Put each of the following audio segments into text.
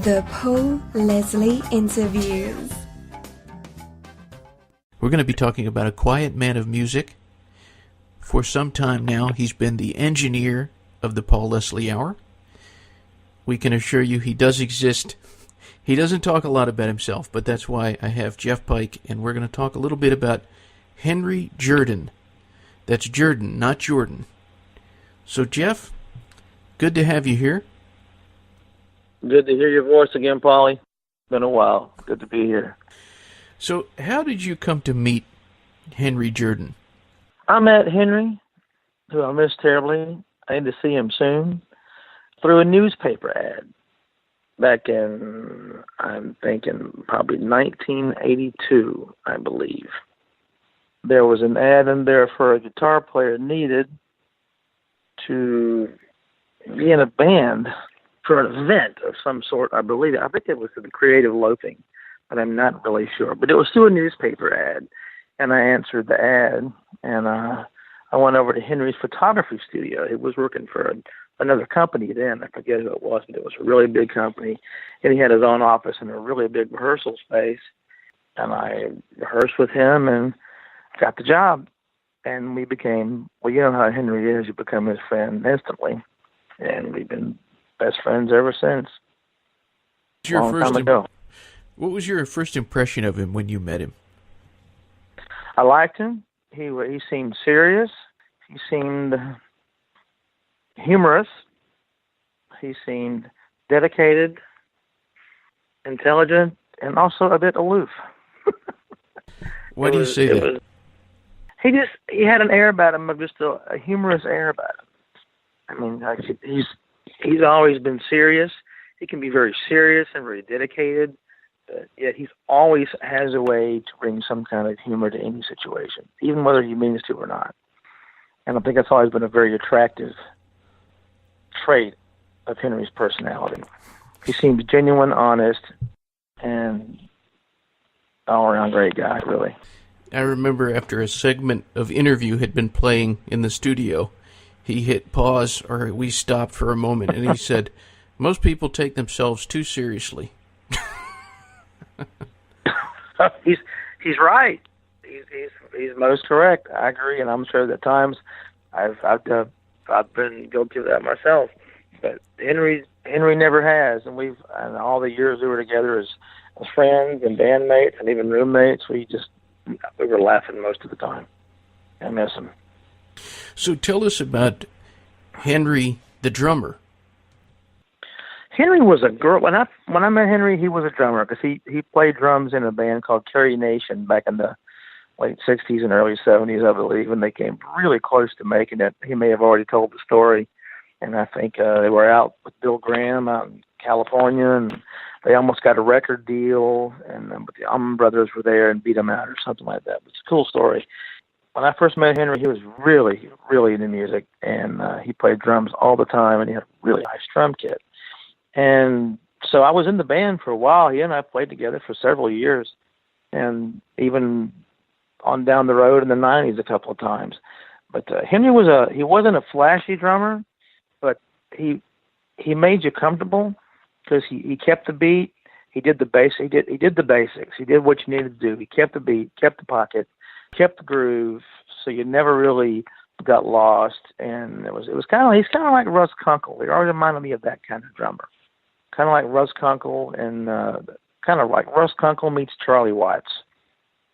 The Paul Leslie Interviews. We're going to be talking about a quiet man of music. For some time now, he's been the engineer of the Paul Leslie Hour. We can assure you he does exist. He doesn't talk a lot about himself, but that's why I have Jeff Pike, and we're going to talk a little bit about Henry Jordan. That's Jordan, not Jordan. So, Jeff, good to have you here. Good to hear your voice again, Paulie. Been a while. Good to be here. So, how did you come to meet Henry Jordan? I met Henry, who I miss terribly. I need to see him soon, through a newspaper ad back in, I'm thinking, probably 1982, I believe. There was an ad in there for a guitar player needed to be in a band for an event of some sort, I believe. I think it was the Creative Loafing, but I'm not really sure. But it was through a newspaper ad, and I answered the ad, and I went over to Henry's photography studio. He was working for another company then. I forget who it was, but it was a really big company, and he had his own office and a really big rehearsal space, and I rehearsed with him and got the job. And we became, well, you know how Henry is, you become his friend instantly, and we've been best friends ever since. Long time ago. What was your first impression of him when you met him? I liked him. He seemed serious. He seemed humorous. He seemed dedicated, intelligent, and also a bit aloof. Why do you say that? He had an air about him, just a humorous air about him. I mean, he's always been serious. He can be very serious and very dedicated, but yet he always has a way to bring some kind of humor to any situation, even whether he means to or not. And I think that's always been a very attractive trait of Henry's personality. He seems genuine, honest, and all-around great guy, really. I remember after a segment of interview had been playing in the studio, he hit pause, or we stopped for a moment, and he said, "Most people take themselves too seriously." He's right. He's most correct. I agree, and I'm sure that at times I've been guilty of that myself. But Henry never has, and all the years we were together as friends and bandmates and even roommates, we were laughing most of the time. I miss him. So tell us about Henry, the drummer. Henry was a girl. When I met Henry, he was a drummer because he played drums in a band called Carrie Nation back in the late 60s and early 70s, I believe, and they came really close to making it. He may have already told the story, and I think they were out with Bill Graham out in California, and they almost got a record deal, and but the Allman Brothers were there and beat them out or something like that. It's a cool story. When I first met Henry, he was really, really into music, and he played drums all the time, and he had a really nice drum kit. And so I was in the band for a while. He and I played together for several years, and even on down the road in the 90s a couple of times. But Henry he wasn't a flashy drummer, but he made you comfortable because he kept the beat. He did the bass. He did the basics. He did what you needed to do. He kept the beat, kept the pocket, kept the groove, so you never really got lost. And he's kind of like Russ Kunkel. He always reminded me of that kind of drummer, kind of like Russ Kunkel, and kind of like Russ Kunkel meets Charlie Watts.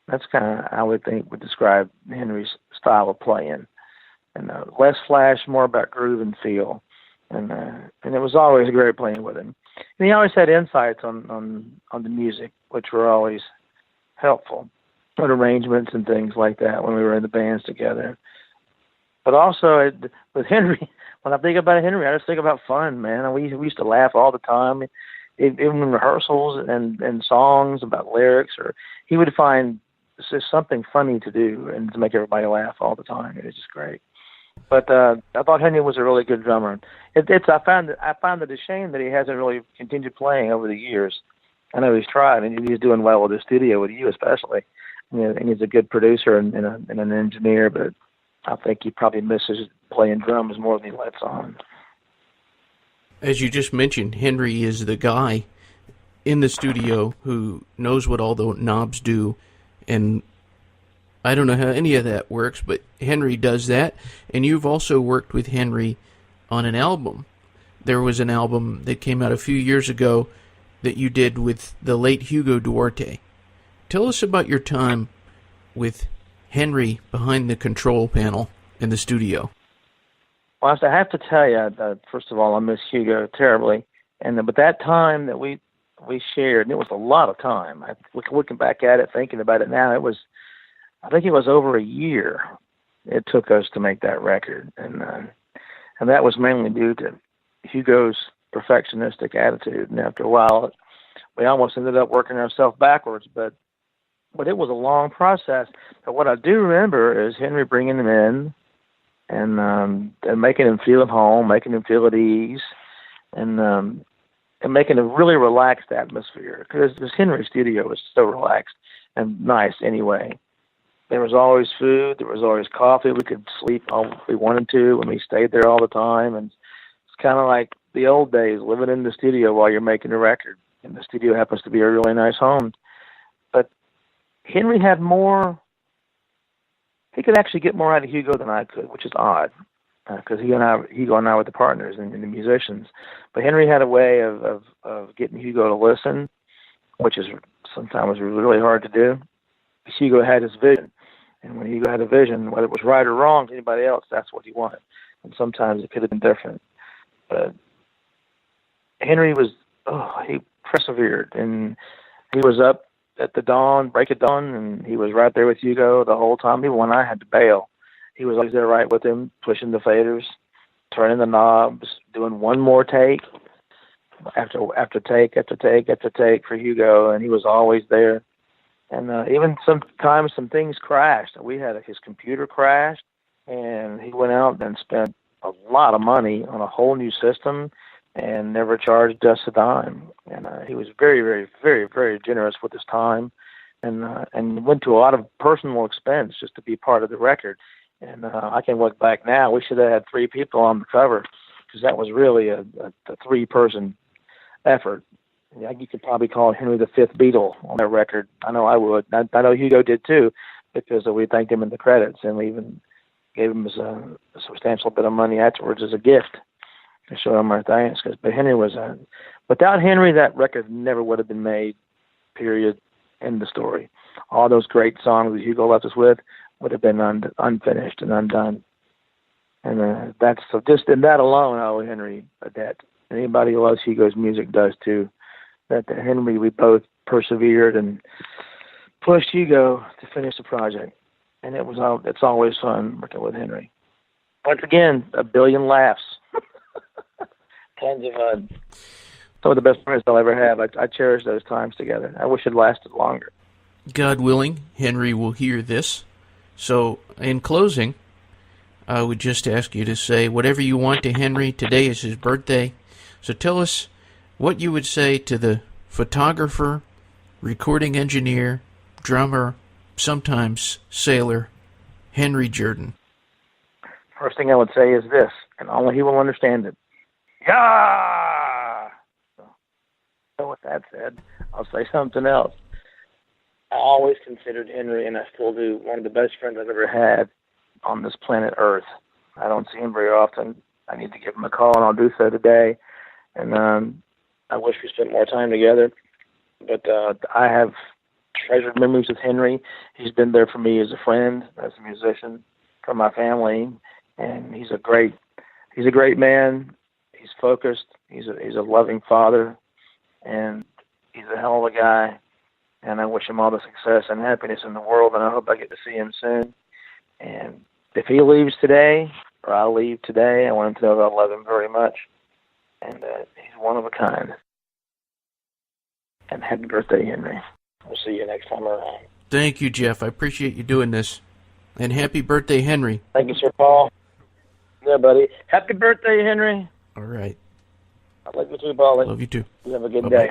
That's kind of how would describe Henry's style of playing, and less flash, more about groove and feel. And it was always great playing with him. And he always had insights on the music, which were always helpful, on arrangements and things like that when we were in the bands together. But also with Henry, when I think about Henry, I just think about fun, man. We used to laugh all the time, even in rehearsals and songs about lyrics, or he would find just something funny to do and to make everybody laugh all the time. It was just great. But I thought Henry was a really good drummer. I found it a shame that he hasn't really continued playing over the years. I know he's tried, and he's doing well with the studio with you especially. And he's a good producer and an engineer, but I think he probably misses playing drums more than he lets on. As you just mentioned, Henry is the guy in the studio who knows what all the knobs do, and I don't know how any of that works, but Henry does that. And you've also worked with Henry on an album. There was an album that came out a few years ago that you did with the late Hugo Duarte. Tell us about your time with Henry behind the control panel in the studio. Well, I have to tell you, first of all, I miss Hugo terribly. But that time that we shared, and it was a lot of time. Looking back at it, thinking about it now, I think it was over a year it took us to make that record, and that was mainly due to Hugo's perfectionistic attitude. And after a while, we almost ended up working ourselves backwards, but it was a long process. But what I do remember is Henry bringing him in and making him feel at home, making him feel at ease, and making a really relaxed atmosphere, because Henry's studio was so relaxed and nice anyway. There was always food, there was always coffee, we could sleep all we wanted to, and we stayed there all the time. And it's kind of like the old days, living in the studio while you're making a record. And the studio happens to be a really nice home. But Henry had more, he could actually get more out of Hugo than I could, which is odd, because Hugo and I were the partners and the musicians. But Henry had a way of getting Hugo to listen, which is sometimes really hard to do. Hugo had his vision, and when Hugo had a vision, whether it was right or wrong to anybody else, that's what he wanted. And sometimes it could have been different. But Henry he persevered, and he was up at the break of dawn, and he was right there with Hugo the whole time. Even when I had to bail, he was always there right with him, pushing the faders, turning the knobs, doing one more take after take after take after take for Hugo, and he was always there. And even sometimes some things crashed. We had his computer crashed, and he went out and spent a lot of money on a whole new system and never charged us a dime. And he was very, very, very, very generous with his time, and went to a lot of personal expense just to be part of the record. And I can look back now, we should have had 3 people on the cover, because that was really a 3-person effort. Yeah, you could probably call Henry the 5th Beatle on that record. I know I would. I know Hugo did too, because we thanked him in the credits, and we even gave him a substantial bit of money afterwards as a gift to show him our thanks. But Henry was without Henry, that record never would have been made. Period. End the story. All those great songs that Hugo left us with would have been unfinished and undone. And that's so. Just in that alone, I owe Henry a debt. Anybody who loves Hugo's music does too. That Henry, we both persevered and pushed Hugo to finish the project, and it's always fun working with Henry. Once again, a billion laughs, tons of fun. Some of the best memories I'll ever have. I cherish those times together. I wish it lasted longer. God willing, Henry will hear this. So, in closing, I would just ask you to say whatever you want to Henry. Today is his birthday, so tell us what you would say to the photographer, recording engineer, drummer, sometimes sailor, Henry Jordan. First thing I would say is this, and only he will understand it. Yeah! So with that said, I'll say something else. I always considered Henry, and I still do, one of the best friends I've ever had on this planet Earth. I don't see him very often. I need to give him a call, and I'll do so today. And I wish we spent more time together, but I have treasured memories with Henry. He's been there for me as a friend, as a musician, for my family, and he's a great man. He's focused. He's a loving father, and he's a hell of a guy. And I wish him all the success and happiness in the world, and I hope I get to see him soon. And if he leaves today, or I leave today, I want him to know that I love him very much. And he's one of a kind. And happy birthday, Henry. We'll see you next time around. Thank you, Jeff. I appreciate you doing this. And happy birthday, Henry. Thank you, Sir Paul. Yeah, buddy. Happy birthday, Henry. All right. I love you too, Paulie. Love you too. You have a good Bye-bye. day.